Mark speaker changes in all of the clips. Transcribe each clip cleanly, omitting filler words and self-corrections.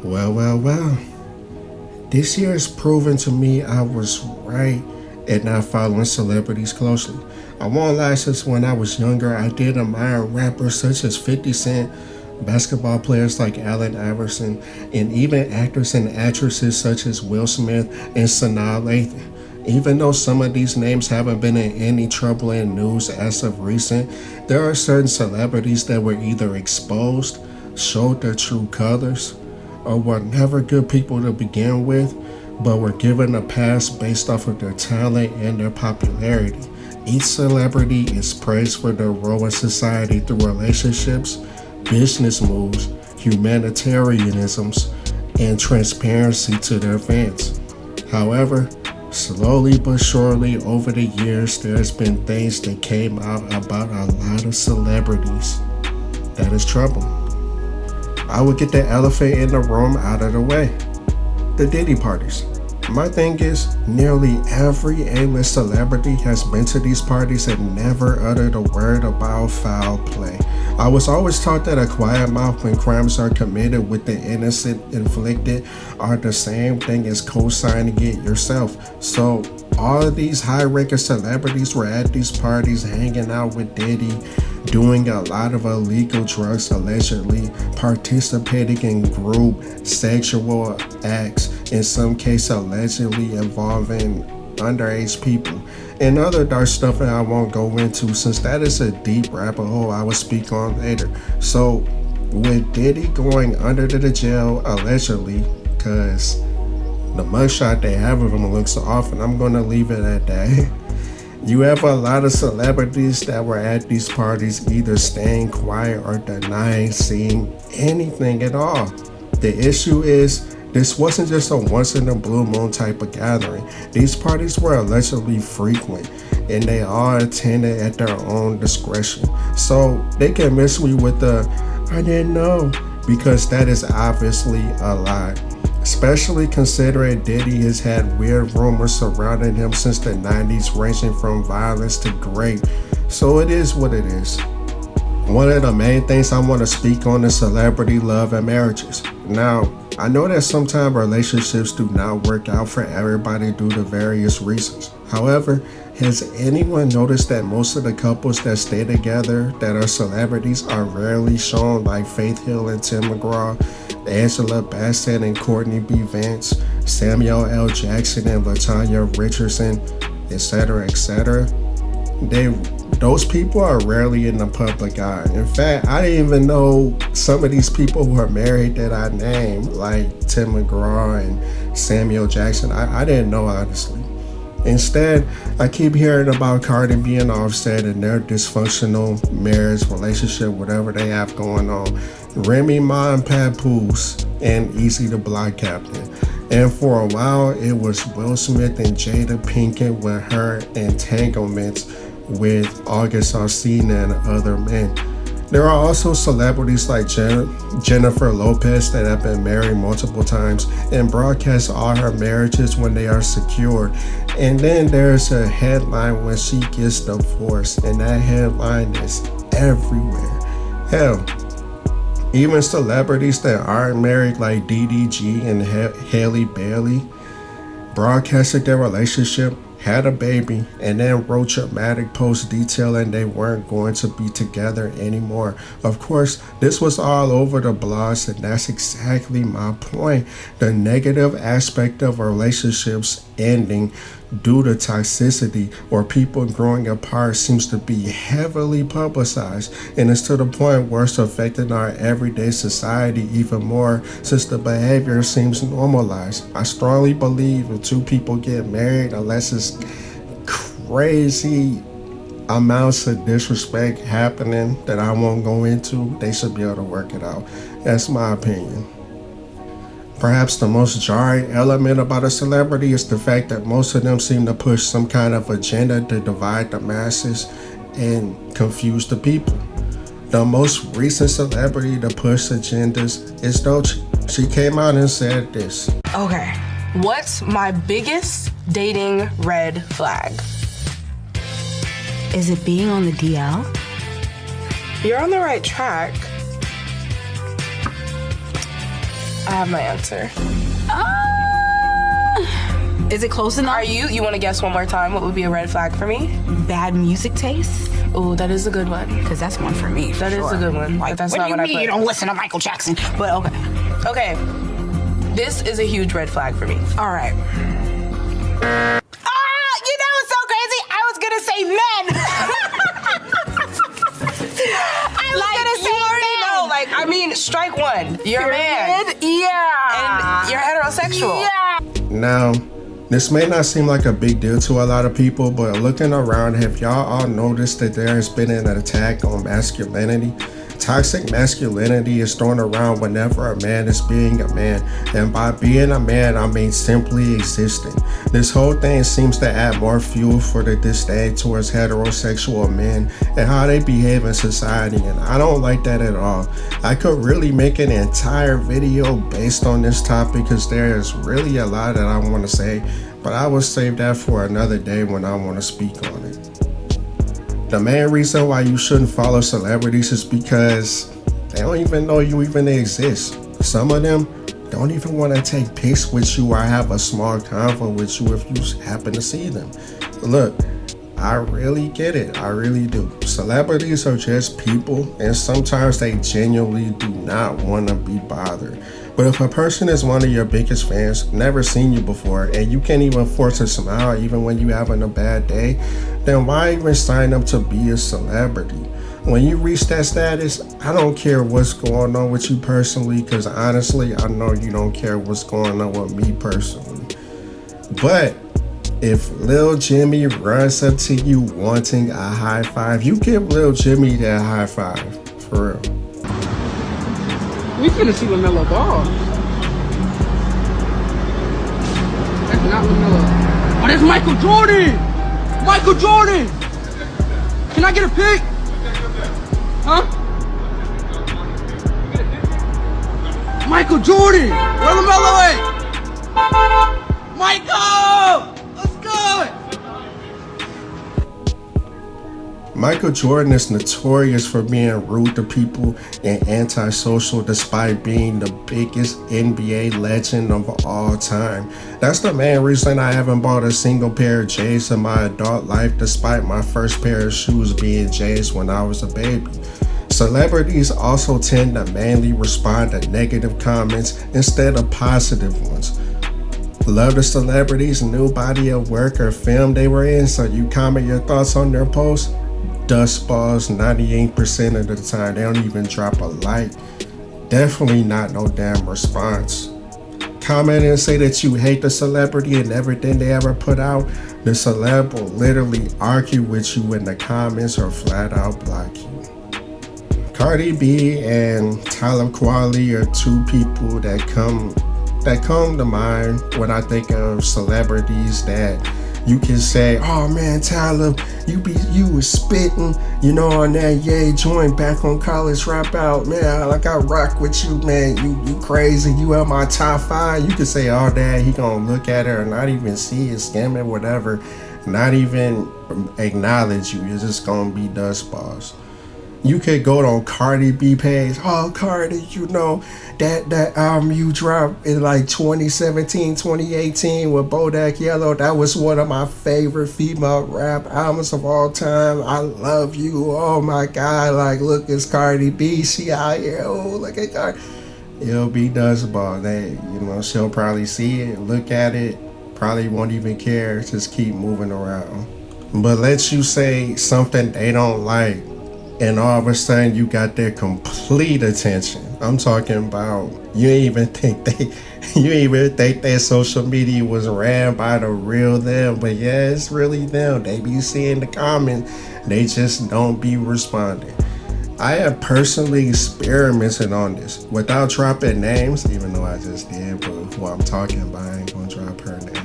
Speaker 1: Well. This year has proven to me I was right at not following celebrities closely. I won't lie, since when I was younger, I did admire rappers such as 50 Cent, basketball players like Allen Iverson, and even actors and actresses such as Will Smith and Sanaa Lathan. Even though some of these names haven't been in any trouble in news as of recent, there are certain celebrities that were either exposed, showed their true colors, or were never good people to begin with, but were given a pass based off of their talent and their popularity. Each celebrity is praised for their role in society through relationships, business moves, humanitarianisms, and transparency to their fans. However, slowly but surely over the years, there's been things that came out about a lot of celebrities that is troubling. I would get the elephant in the room out of the way. The Diddy Parties. My thing is, nearly every A-list celebrity has been to these parties and never uttered a word about foul play. I was always taught that a quiet mouth when crimes are committed with the innocent inflicted are the same thing as co-signing it yourself. So all of these high-ranking celebrities were at these parties hanging out with Diddy, doing a lot of illegal drugs, allegedly participating in group sexual acts, in some cases allegedly involving underage people, and other dark stuff that I won't go into since that is a deep rabbit hole I will speak on later. So with Diddy going under to the jail allegedly, because the mugshot they have of him looks off, and I'm gonna leave it at that. You have a lot of celebrities that were at these parties either staying quiet or denying seeing anything at all. The issue is, this wasn't just a once in a blue moon type of gathering. These parties were allegedly frequent, and they all attended at their own discretion. So they can miss me with the, I didn't know, because that is obviously a lie. Especially considering Diddy has had weird rumors surrounding him since the 90s, ranging from violence to rape. So it is what it is. One of the main things I want to speak on is celebrity love and marriages. Now, I know that sometimes relationships do not work out for everybody due to various reasons. However, has anyone noticed that most of the couples that stay together that are celebrities are rarely shown, like Faith Hill and Tim McGraw, Angela Bassett and Courtney B. Vance, Samuel L. Jackson and LaTanya Richardson, etc., etc.? Those people are rarely in the public eye. In fact, I didn't even know some of these people who are married that I named, like Tim McGraw and Samuel Jackson. I didn't know, honestly. Instead, I keep hearing about Cardi B and Offset and their dysfunctional marriage, relationship, whatever they have going on. Remy Ma and Papoose, and Easy the Block Captain. And for a while, it was Will Smith and Jada Pinkett with her entanglements with August Alsina and other men. There are also celebrities like Jennifer Lopez that have been married multiple times and broadcast all her marriages when they are secured. And then there's a headline when she gets divorced, and that headline is everywhere. Hell, even celebrities that aren't married like DDG and Halle Bailey broadcasted their relationship, had a baby, and then wrote dramatic posts detailing they weren't going to be together anymore. Of course, this was all over the blogs, and that's exactly my point. The negative aspect of relationships ending due to toxicity or people growing apart seems to be heavily publicized, and it's to the point where it's affecting our everyday society even more since the behavior seems normalized. I strongly believe if two people get married, unless it's crazy amounts of disrespect happening that I won't go into, they should be able to work it out. That's my opinion. Perhaps the most jarring element about a celebrity is the fact that most of them seem to push some kind of agenda to divide the masses and confuse the people. The most recent celebrity to push agendas is Dolce. She came out and said this.
Speaker 2: Okay, what's my biggest dating red flag?
Speaker 3: Is it being on the DL?
Speaker 2: You're on the right track. I have my answer.
Speaker 3: Is it close enough?
Speaker 2: You want to guess one more time? What would be a red flag for me?
Speaker 3: Bad music taste?
Speaker 2: Oh, that is a good one.
Speaker 3: Because that's one for me.
Speaker 2: That is a good one.
Speaker 3: Like,
Speaker 2: but that's
Speaker 3: what
Speaker 2: not
Speaker 3: do you
Speaker 2: what
Speaker 3: mean
Speaker 2: I put.
Speaker 3: you don't listen to Michael Jackson? But okay.
Speaker 2: Okay. This is a huge red flag for me.
Speaker 3: All right. You know what's so crazy? I was gonna say men.
Speaker 2: I mean, strike one. You're a man.
Speaker 3: Yeah.
Speaker 2: And you're heterosexual.
Speaker 3: Yeah.
Speaker 1: Now, this may not seem like a big deal to a lot of people, but looking around, have y'all all noticed that there has been an attack on masculinity? Toxic masculinity is thrown around whenever a man is being a man, and by being a man, I mean simply existing. This whole thing seems to add more fuel for the disdain towards heterosexual men and how they behave in society, and I don't like that at all. I could really make an entire video based on this topic because there is really a lot that I want to say, but I will save that for another day when I want to speak on it. The main reason why you shouldn't follow celebrities is because they don't even know you even exist. Some of them don't even want to take pics with you or have a small convo with you if you happen to see them. Look, I really get it. I really do. Celebrities are just people, and sometimes they genuinely do not want to be bothered. But if a person is one of your biggest fans, never seen you before, and you can't even force a smile even when you're having a bad day, then why even sign up to be a celebrity? When you reach that status, I don't care what's going on with you personally, because honestly, I know you don't care what's going on with me personally. But if Lil Jimmy runs up to you wanting a high five, you give Lil Jimmy that high five, for real.
Speaker 4: We finna see LaMelo Ball. That's not LaMelo. Oh, that's Michael Jordan! Michael Jordan! Can I get a pic? Huh? Michael Jordan! Where LaMelo at? Michael! Let's go!
Speaker 1: Michael Jordan is notorious for being rude to people and antisocial despite being the biggest NBA legend of all time. That's the main reason I haven't bought a single pair of J's in my adult life despite my first pair of shoes being J's when I was a baby. Celebrities also tend to mainly respond to negative comments instead of positive ones. Love the celebrities' new body of work or film they were in, so you comment your thoughts on their posts? Dust balls 98% of the time. They don't even drop a like. Definitely not no damn response. Comment and say that you hate the celebrity and everything they ever put out. The celeb will literally argue with you in the comments or flat out block you. Cardi B and Tyler Quali are two people that come to mind when I think of celebrities that you can say, oh man, Tyler, you was spitting, on that Yay joint back on College Dropout, man. Like I rock with you, man. You crazy. You are my top 5. You can say all that. He gonna look at it or not even see it, skim it, whatever. Not even acknowledge you. You're just gonna be dust balls. You could go on Cardi B page. Oh, Cardi, that album you dropped in like 2017, 2018 with Bodak Yellow. That was one of my favorite female rap albums of all time. I love you. Oh my God. Like, look, it's Cardi B. She out here. Oh, look at Cardi. It'll be dust ball. She'll probably see it, look at it, probably won't even care. Just keep moving around. But let you say something they don't like, and all of a sudden you got their complete attention. I'm talking about you even think their social media was ran by the real them, but yeah, it's really them. They be seeing the comments, they just don't be responding. I have personally experimented on this without dropping names, even though I just did, but who I'm talking about, I ain't gonna drop her name.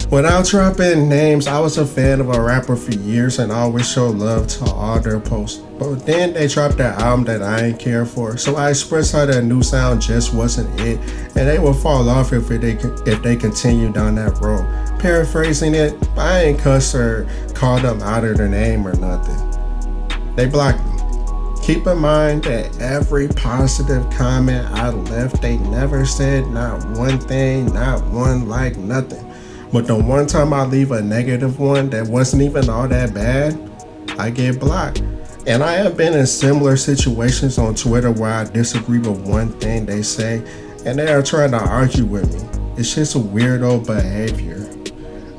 Speaker 1: Without dropping names, I was a fan of a rapper for years and always showed love to all their posts. But then they dropped that album that I ain't care for, so I expressed how their new sound just wasn't it, and they would fall off if they continue down that road. Paraphrasing it, I ain't cuss or call them out of their name or nothing. They blocked me. Keep in mind that every positive comment I left, they never said not one thing, not one like, nothing. But the one time I leave a negative one that wasn't even all that bad, I get blocked. And I have been in similar situations on Twitter where I disagree with one thing they say and they are trying to argue with me. It's just a weirdo behavior.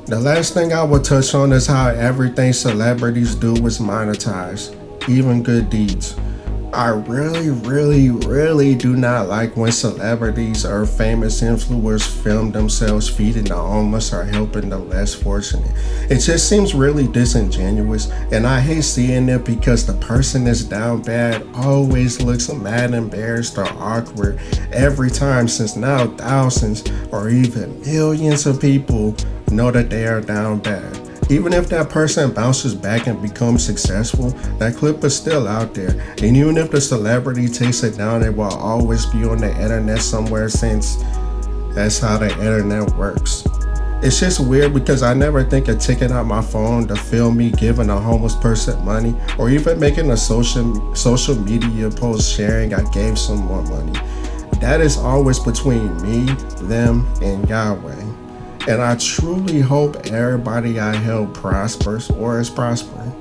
Speaker 1: The last thing I will touch on is how everything celebrities do is monetized, even good deeds. I really do not like when celebrities or famous influencers film themselves feeding the homeless or helping the less fortunate. It just seems really disingenuous, and I hate seeing it because the person that's down bad always looks mad, embarrassed, or awkward every time, since now thousands or even millions of people know that they are down bad. Even if that person bounces back and becomes successful, that clip is still out there. And even if the celebrity takes it down, it will always be on the internet somewhere, since that's how the internet works. It's just weird because I never think of taking out my phone to film me giving a homeless person money, or even making a social media post sharing I gave someone money. That is always between me, them, and Yahweh. And I truly hope everybody I help prospers or is prospering.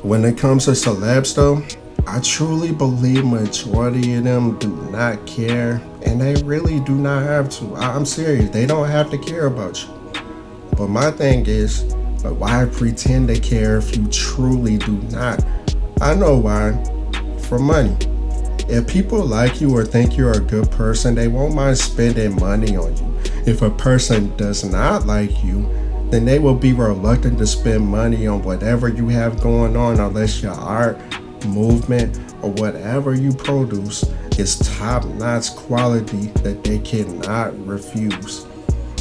Speaker 1: When it comes to celebs though, I truly believe majority of them do not care, and they really do not have to. I'm serious, they don't have to care about you. But my thing is, but why pretend they care if you truly do not? I know why. For money. If people like you or think you're a good person, they won't mind spending money on you. If a person does not like you, then they will be reluctant to spend money on whatever you have going on, unless your art, movement, or whatever you produce is top-notch quality that they cannot refuse.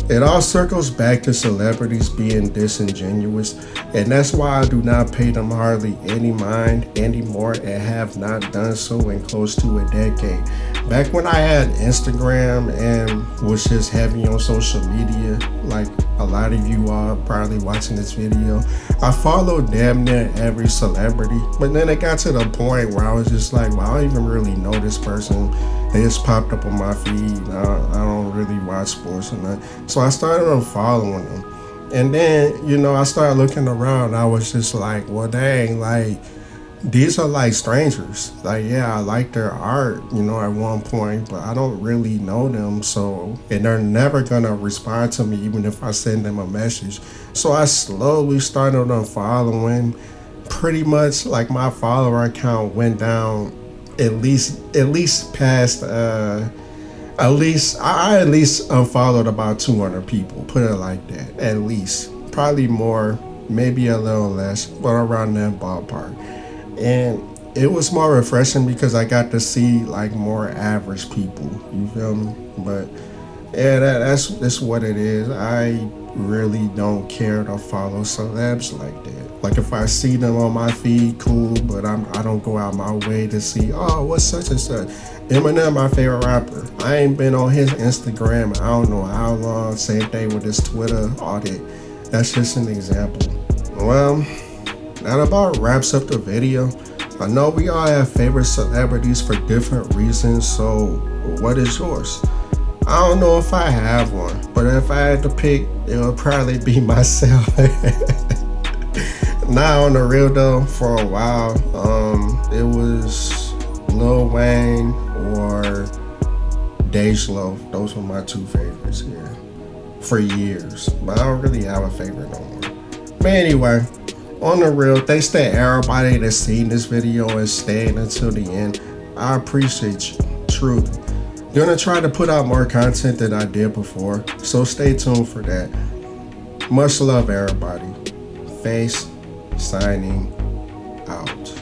Speaker 1: It all circles back to celebrities being disingenuous, and that's why I do not pay them hardly any mind anymore, and have not done so in close to a decade. Back when I had Instagram and was just heavy on social media, like a lot of you are probably watching this video, I followed damn near every celebrity, but then it got to the point where I was just like, well, I don't even really know this person. They just popped up on my feed. I don't really watch sports or nothing. So I started unfollowing them. And then, I started looking around. I was just like, well, dang, like, these are like strangers. Like, yeah, I like their art, at one point, but I don't really know them. And they're never gonna respond to me, even if I send them a message. So I slowly started unfollowing. Pretty much like my follower account went down at least past I at least unfollowed about 200 people, put it like that. At least, probably more, maybe a little less, but around that ballpark. And it was more refreshing because I got to see like more average people, you feel me? But yeah, that's what it is. I really don't care to follow celebs like that. Like if I see them on my feed, cool, but I don't go out my way to see, oh, what's such and such. Eminem, my favorite rapper. I ain't been on his Instagram I don't know how long. Same thing with his Twitter, all that. That's just an example. Well, that about wraps up the video. I know we all have favorite celebrities for different reasons, so what is yours? I don't know if I have one, but if I had to pick, it would probably be myself. Now on the real though, for a while, it was Lil Wayne or Dej Loaf. Those were my two favorites here for years, but I don't really have a favorite no more. But anyway, on the real, thanks to everybody that's seen this video and stayed until the end. I appreciate you, truly. Gonna try to put out more content than I did before, so stay tuned for that. Much love, everybody. Face signing out.